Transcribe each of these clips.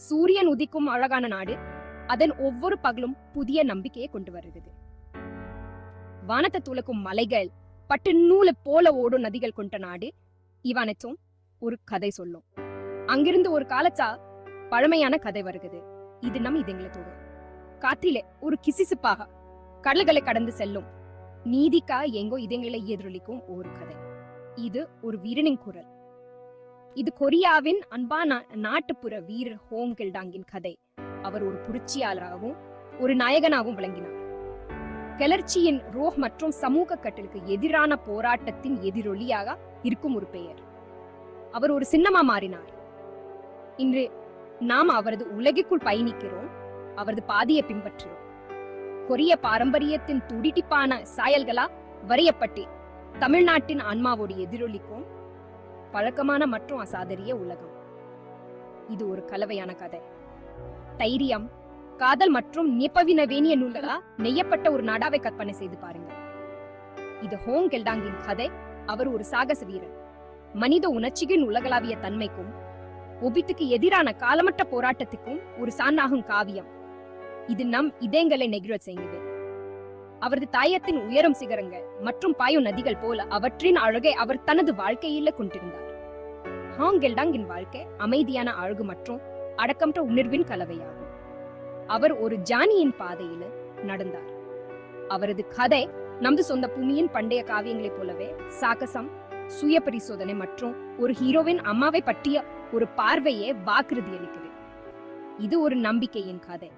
சூரியன் உதிக்கும் அழகான நாடு. அதன் ஒவ்வொரு பகலும் புதிய நம்பிக்கையை கொண்டு வருகிறது. வானத்தை துலக்கும் மலைகள், பட்டு நூலை போல ஓடும் நதிகள் கொண்ட நாடு. இவனத்தும் ஒரு கதை சொல்லும். அங்கிருந்து ஒரு காலச்சா பழமையான கதை வருகிறது. இது நம் இதயங்களத்தோடு காற்றிலே ஒரு கிசிசிப்பாக கடல்களை கடந்து செல்லும் நீதிக்கா எங்கோ இதயங்களை எதிரொலிக்கும் ஒரு கதை. இது ஒரு வீரனின் குரல். இது கொரியாவின் அன்பான நாட்டுப்புற வீரர் ஹோங் கெல்டாங்கின் கதை. அவர் ஒரு புரட்சியாளராகவும் ஒரு நாயகனாகவும் விளங்கினார். கிளர்ச்சியின் ரோஹ் மற்றும் சமூக கட்டலுக்கு எதிரான போராட்டத்தின் எதிரொலியாக இருக்கும் ஒரு பெயர். அவர் ஒரு சின்னமா மாறினார். இன்று நாம் அவரது உலகிற்குள் பயணிக்கிறோம், அவரது பாதையை பின்பற்றுகிறோம். கொரிய பாரம்பரியத்தின் துடிப்பான சாயல்களா வரையப்பட்டு தமிழ்நாட்டின் ஆன்மாவோடு எதிரொலிக்கும் பழக்கமான மற்றும் அசாதரிய உலகம். இது ஒரு கலவையான கதை. தைரியம், காதல் மற்றும் நியப்பவினவேனிய நூல்களா நெய்யப்பட்ட ஒரு நாடாவை கற்பனை செய்து பாருங்கள். இது ஹோங் கெல்டாங்கின் கதை. அவர் ஒரு சாகச வீரர். மனித உணர்ச்சிகளின் உலகளாவிய தன்மைக்கும் ஒபித்துக்கு எதிரான காலமற்ற போராட்டத்துக்கும் ஒரு சான்னாகும் காவியம். இது நம் இதயங்களை நெகிழ செய்யுது. அவரது தாயத்தின் உயரும் சிகரங்கள் மற்றும் பாயும் நதிகள் போல அவற்றின் அழகை அவர் தனது வாழ்க்கையில கொண்டிருந்தார். ஹோங் கெல்டாங்கின் வாழ்க்கை அமைதியான அழகு மற்றும் அடக்கமற்ற உணர்வின் கலவையாகும். அவர் ஒரு ஜானியின் பாதையில நடந்தார். அவரது கதை நமது சொந்த பூமியின் பண்டைய காவியங்களைப் போலவே சாகசம், சுய பரிசோதனை மற்றும் ஒரு ஹீரோவின் அம்மாவை பற்றிய ஒரு பார்வையை வாக்குறுதி அளிக்கிறது. இது ஒரு நம்பிக்கையின் கதை.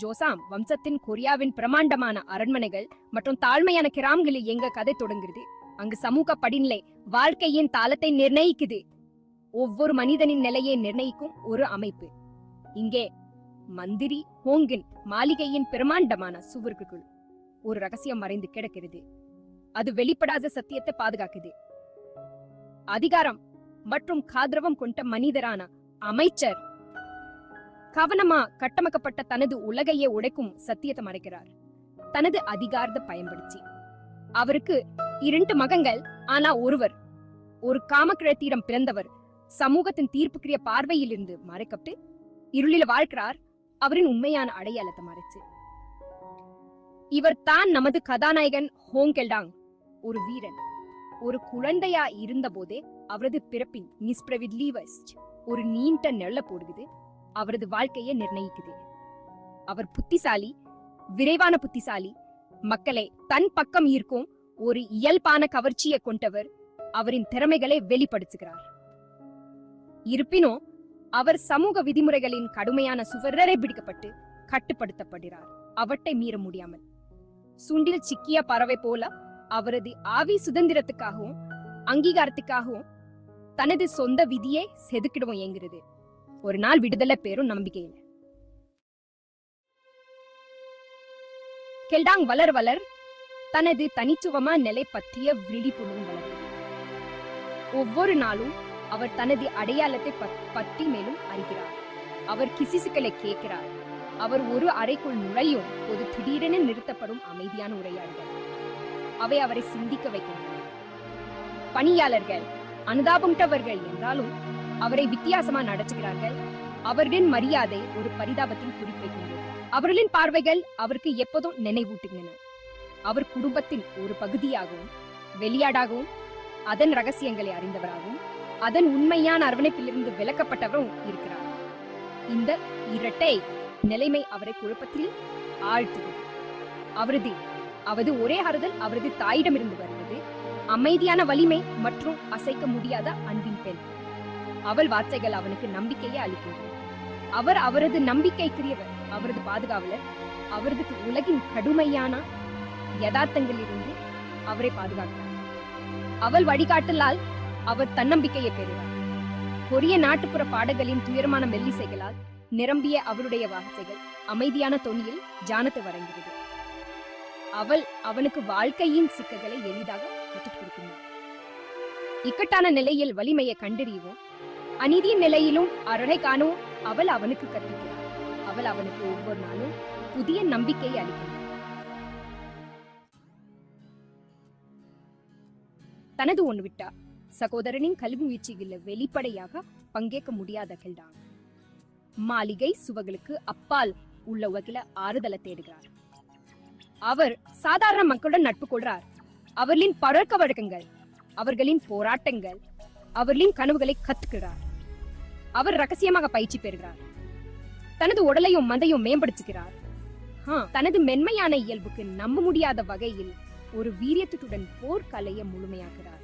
ஜோசாம் வம்சத்தின் கொரியாவின் பிரமாண்டமான அரண்மனைகள் மற்றும் தாழ்மையான கிராமங்களில் எங்க கதை தொடங்குகிறது. அங்கு சமூக படிநிலை வாழ்க்கையின் தாளத்தை நிர்ணயிக்குது. ஒவ்வொரு மனிதனின் நிலையை நிர்ணயிக்கும் ஒரு அமைப்பு. இங்கே மந்திரி ஹோங்கின் மாளிகையின் பிரமாண்டமான சுவர்களுக்குள் ஒரு ரகசியம் மறைந்து கிடக்கிறது. அது வெளிப்படாத சத்தியத்தை பாதுகாக்குது. அதிகாரம் மற்றும் காதரவம் கொண்ட மனிதரான அமைச்சர் கவனமா கட்டமைக்கப்பட்ட தனது உலகையே உடைக்கும் சத்தியத்தை மறைக்கிறார். தனது அதிகாரத்தை பயன்படுத்தி அவருக்கு 2 மகன்கள், ஆனா ஒருவர் ஒரு காமக்கிழத்தியிடம் பிறந்தவர் சமூகத்தின் தீர்ப்புக்கிறிய பார்வையில் இருந்து மறைக்கப்பட்டு இருளில வாழ்க்கிறார். அவரின் உண்மையான அடையாளத்தை மறைச்சு இவர் தான் நமது கதாநாயகன் ஹோங் கெல்டாங். ஒரு வீரன். ஒரு குழந்தையா இருந்த போதே அவரது பிறப்பின் ஒரு நீண்ட நெல்ல போடுகிறது. அவரது வாழ்க்கையை நிர்ணயிக்குது. அவர் புத்திசாலி, விரைவான புத்திசாலி, மக்களை தன் பக்கம் ஈர்க்கும் ஒரு இயல்பான கவர்ச்சியை கொண்டவர். அவரின் திறமைகளை வெளிப்படுத்துகிறார். இருப்பினும் அவர் சமூக விதிமுறைகளின் கடுமையான சுவரரை பிடிக்கப்பட்டு கட்டுப்படுத்தப்படுகிறார். அவற்றை மீற முடியாமல் சுண்டில் சிக்கிய பறவை போல அவரது ஆவி சுதந்திரத்துக்காகவும் அங்கீகாரத்துக்காகவும் தனது சொந்த விதியை செதுக்கிடவும் இயங்குகிறது. ஒரு நாள் விடுதலை பேரும் நம்பிக்கையில். கெல்டாங் வளர் வளர் தனது தனித்துவமான நிலை பற்றிய விழிப்புணர்வு வளரும். ஒவ்வொரு நாளும் அவர் தனது அடையாளத்தை பற்றி மேலும் அறிகிறார். அவர் கிசிசுக்களை கேட்கிறார். அவர் ஒரு அறைக்குள் நுழையும் போது திடீரென நிறுத்தப்படும் அமைதியான உரையாடுகள் அவை அவரை சிந்திக்க வைக்கின்றன. பணியாளர்கள் அனுதாபம்ட்டவர்கள் என்றாலும் அவரை வித்தியாசமா நடத்துகிறார்கள். அவர்களின் மரியாதை ஒரு பரிதாபத்தின் குறிப்பை கொண்டது. அவர்களின் பார்வைகள் அவருக்கு எப்போதும் நினைவூட்டுகின்றன. அவர் குடும்பத்தின் ஒரு பகுதியாகவும் வெளியாடாகவும் அதன் ரகசியங்களை அறிந்தவராகவும் அதன் உண்மையான அரவணைப்பிலிருந்து விலக்கப்பட்டவரும் இருக்கிறார். இந்த இரட்டை நிலைமை அவரை குழப்பத்தில் ஆழ்த்துகிறது. அவரது ஒரே ஆறுதல் அவரது தாயிடமிருந்து வருவது அமைதியான வலிமை மற்றும் அசைக்க முடியாத அன்பின் பெண். அவள் வார்த்தைகள் அவனுக்கு நம்பிக்கையை அளிக்கின்றன. அவர் அவரது நம்பிக்கைக்குரியவர், அவரது பாதுகாவலர். அவரது உலகின் கடுமையான யதார்த்தங்களிலிருந்து அவரை பாதுகாக்கிறார். அவள் வழிகாட்டலால் அவர் தன்னம்பிக்கையை பெறுகிறார். கொரிய நாட்டுப்புற பாடல்களின் துயரமான மெல்லிசைகளால் நிரம்பிய அவருடைய வார்த்தைகள் அமைதியான தொனியில் ஜானத்தை வழங்குகிறது. அவள் அவனுக்கு வாழ்க்கையின் சிக்கல்களை எளிதாக கற்றுக் கொடுக்கிறார். இக்கட்டான நிலையில் வலிமையை கண்டறியவும் அநீதியின் நிலையிலும் அருளை காணவும் அவள் அவனுக்கு கற்பிக்கிறார். அவள் அவனுக்கு ஒவ்வொரு நாளும் புதிய நம்பிக்கையை அளிக்கிறார். தனது ஒன்று விட்டா சகோதரனின் கல்வி முயற்சிகளில் வெளிப்படையாக பங்கேற்க முடியாத கெல்டாங் மாளிகை சுவர்களுக்கு அப்பால் உள்ள உலகில ஆறுதலை தேடுகிறார். அவர் சாதாரண மக்களுடன் நட்பு கொள்றார். அவர்களின் பழக்க வழக்கங்கள், அவர்களின் போராட்டங்கள், அவர்களின் கனவுகளை கத்துக்கிறார். அவர் ரகசியமாக பயிற்சி பெறுகிறார். தனது உடலையும் மந்தையும் மேம்படுத்துகிறார். தனது மென்மையான இயல்புக்கு நம்ப முடியாத வகையில் ஒரு வீரியத்துடன் போர்க்கலையை முழுமையாகிறார்.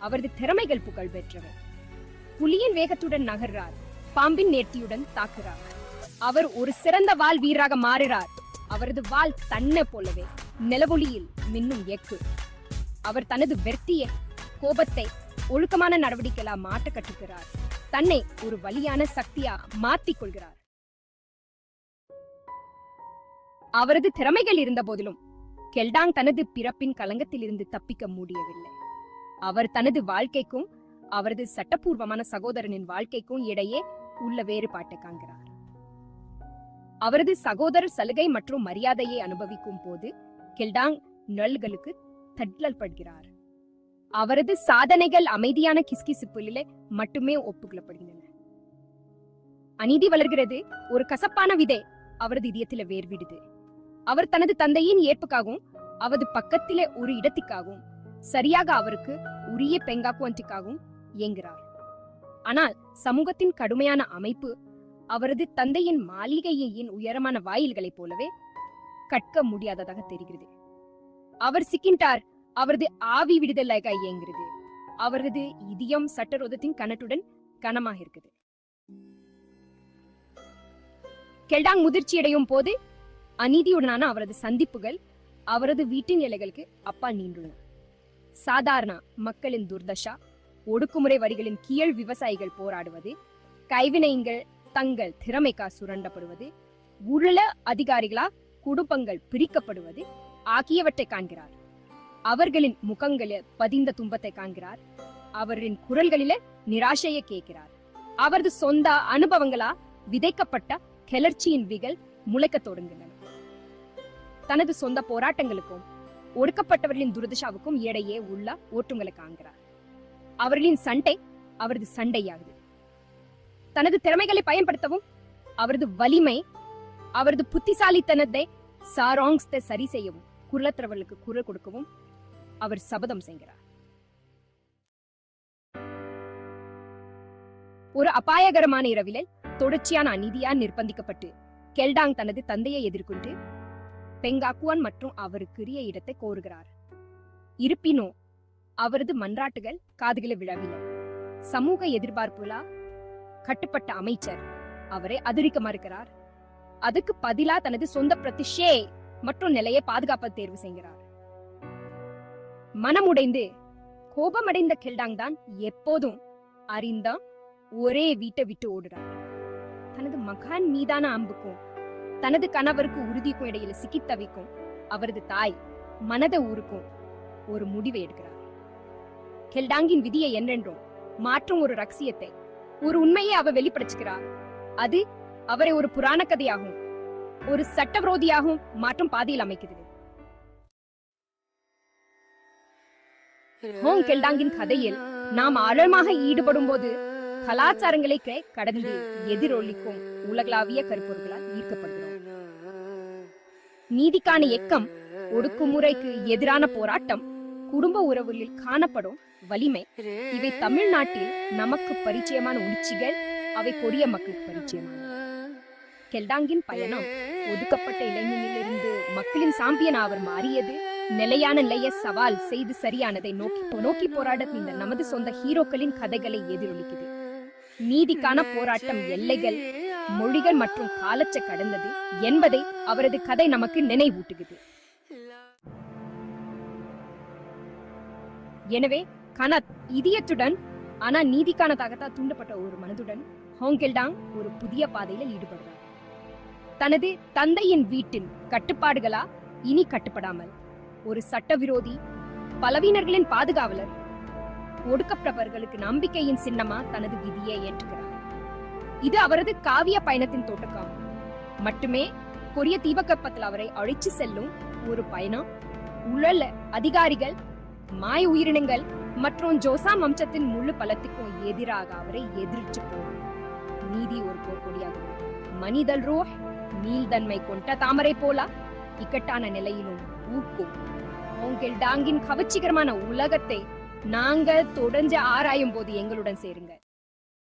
அவரது திறமைகள் புகழ் பெற்றவை. புலியின் வேகத்துடன் நகர்றார். பாம்பின் நேர்த்தியுடன் தாக்குகிறார். அவர் ஒரு சிறந்த வாள் வீரராக மாறுகிறார். அவரது வாள் தன்னை போலவே நிலவொளியில் மின்னும் எக்கு. அவர் தனது வெற்றிய கோபத்தை ஒழுக்கமான நடவடிக்கைகளா மாற்ற கற்றுக்கிறார். தன்னை ஒரு வலியான சக்தியா மாற்றிக் கொள்கிறார். அவரது திறமைகள் இருந்த போதிலும் கெல்டாங் தனது பிறப்பின் களங்கத்தில் இருந்து தப்பிக்க முடியவில்லை. அவர் தனது வாழ்க்கைக்கும் அவரது சட்டப்பூர்வமான சகோதரனின் வாழ்க்கைக்கும் இடையே உள்ள வேறுபாட்டை காண்கிறார். அவரது சகோதரர் சலுகை மற்றும் மரியாதையை அனுபவிக்கும் போது கெல்டாங் நிழல்களுக்கு தள்ளல் படுகிறார். அவரது சாதனைகள் அமைதியான கிஸ்கிசுப்பிலே மட்டுமே ஒப்புக்கொள்ளப்படுகின்றன. அநீதி வளர்கிறது. ஒரு கசப்பான விதை அவரது இதயத்தில வேர்விடுது. அவர் தனது தந்தையின் ஏற்புக்காகவும் அவரது பக்கத்திலே ஒரு இடத்திற்காகவும் சரியாக அவருக்கு உரிய பெங்காக்குவன்றிக்காகவும் இயங்குகிறார். ஆனால் சமூகத்தின் கடுமையான அமைப்பு அவரது தந்தையின் மாளிகையின் உயரமான வாயில்களைப் போலவே கற்க முடியாததாக தெரிகிறது. அவர் சிக்கின்றார். அவரது ஆவி விடுதலையாக இயங்குகிறது. அவரது இதயம் சட்டரோதத்தின் கணத்துடன் கனமாக இருக்குது. கெல்டாங் முதிர்ச்சியடையும் போது அநீதியுடனான அவரது சந்திப்புகள் அவரது வீட்டின் எல்லைகளுக்கு அப்பால் நீண்டுள்ளன. சாதாரண மக்களின் துர்தஷா, ஒடுக்குமுறை வரிகளின் கீழ் விவசாயிகள் போராடுவது, கைவினைகள் தங்கள் திறமைக்கா சுரண்டப்படுவது, உள்ள அதிகாரிகளா குடும்பங்கள் பிரிக்கப்படுவது ஆகியவற்றை காண்கிறார். அவர்களின் முகங்களில் பதிந்த துன்பத்தை காண்கிறார். அவரின் குரல்களில நிராசையை கேட்கிறார். அவரது சொந்த அனுபவங்களா விதைக்கப்பட்ட கிளர்ச்சியின் விகள் முளைக்க தொடங்குகின்றன. தனது சொந்த போராட்டங்களுக்கும் ஒடுக்கப்பட்டவர்களின் துரதிஷாவுக்கும் இடையே உள்ள ஓட்டுங்களை காண்கிறார். அவர்களின் சண்டை அவரது சண்டையாகுது. தனது திறமைகளை பயன்படுத்தவும் அவரது வலிமை, அவரது புத்திசாலித்தனத்தை சாராங்ஸ்தை சரி செய்யவும் குரலற்றவர்களுக்கு குரல் கொடுக்கவும் அவர் சபதம் செய்கிறார். ஒரு அபாயகரமான இரவிலே தொடர்ச்சியான அநீதியால் நிர்பந்திக்கப்பட்டு கெல்டாங் தனது தந்தையை எதிர்கொண்டு பெங்காக்குவான் மற்றும் அவருக்குரிய இடத்தை கோருகிறார். இருப்பினும் அவரது மன்றாட்டுகள் காதுகளில் விழவில்லை. சமூக எதிர்பார்ப்புகளா கட்டுப்பட்ட அமைச்சர் அவரை அதிரிக்க மறுக்கிறார். அதுக்கு பதிலா தனது சொந்த பிரதிஷ்டை மற்றும் நிலையை பாதுகாப்ப தேர்வு செய்கிறார். மனமுடைந்து கோபமடைந்த கெல்டாங் தான் எப்போதும் அறிந்த ஒரே வீட்டை விட்டு ஓடுறார். தனது மகான் மீதான அம்புக்கும் தனது கணவருக்கு உறுதிக்கும் இடையில சிக்கி தவிக்கும் அவரது தாய் மனத ஊருக்கும் ஒரு முடிவை எடுக்கிறார். கெல்டாங்கின் விதியை என்றென்றும் மாற்றும் ஒரு ரகசியத்தை, ஒரு உண்மையை அவர் வெளிப்படுத்துகிறார். அது அவரை ஒரு புராண கதையாகவும் ஒரு சட்டவிரோதியாகவும் மாற்றும் பாதையில் அமைக்கிறது. ஹோங் கெல்டாங்கின் கதையில் நாம் ஆழமாக ஈடுபடும் போது கலாச்சாரங்களை கடந்து எதிரொலிக்கும் உலகளாவிய கருப்பொருள்களால் ஈர்க்கப்படுகிறோம். நீதிக்கான இயக்கம், ஒடுக்குமுறைக்கு எதிரான போராட்டம், குடும்ப உறவுகளில் காணப்படும் வலிமை, இவை தமிழ்நாட்டில் நமக்கு பரிச்சயமான உணர்ச்சிகள். அவை கொரிய மக்களுக்கு பரிச்சயமான. கெல்டாங்கின் பயணம் ஒதுக்கப்பட்ட இளைஞனிலிருந்து மக்களின் சாம்பியன் அவர் மாறியது. நிலையான நிலைய சவால் செய்து சரியானதை நோக்கி போராட இந்த நமது சொந்த ஹீரோக்களின் கதைகளை எதிரொலிக்குது. நீதிக்கான போராட்டம் எல்லைகள், மொழிகள் மற்றும் காலத்தை கடந்தது என்பதை அவரது கதை நமக்கு நினைவூட்டுகிறது. எனவே கனத் இதயத்துடன் ஆனா நீதிக்கான தாகத்தால் தூண்டப்பட்ட ஒரு மனதுடன் ஹோங் கெல்டாங் ஒரு புதிய பாதையில் ஈடுபடுறார். தனது தந்தையின் வீட்டின் கட்டுப்பாடுகளா இனி கட்டுப்படாமல் ஒரு சட்டவிரோதி, பலவீனர்களின் பாதுகாவலர், ஒடுக்கப்பட்டவர்களுக்கு நம்பிக்கையின் சின்னமா தனது விதியை ஏற்றுகிறார். இது அவரது காவிய பயணத்தின் தோட்டக்கம் மட்டுமே. கொரிய தீபகற்பத்தில் அவரை அழைச்சு செல்லும் ஒரு பயணம். உள்ள அதிகாரிகள், மாய உயிரினங்கள் மற்றும் ஜோசாம் வம்சத்தின் முழு பலத்துக்கும் எதிராக அவரை எதிர்த்து போகும். நீதி ஒரு போர்க்கொடியாகும். மனிதல் ரோஹ் நீள்தன்மை கொண்ட தாமரை போல இக்கட்டான நிலையிலும் பூக்கும். உங்கள் டாங்கின் கவர்ச்சிகரமான உலகத்தை நாங்கள் தொடர்ந்து ஆராயும் போது எங்களுடன் சேருங்க.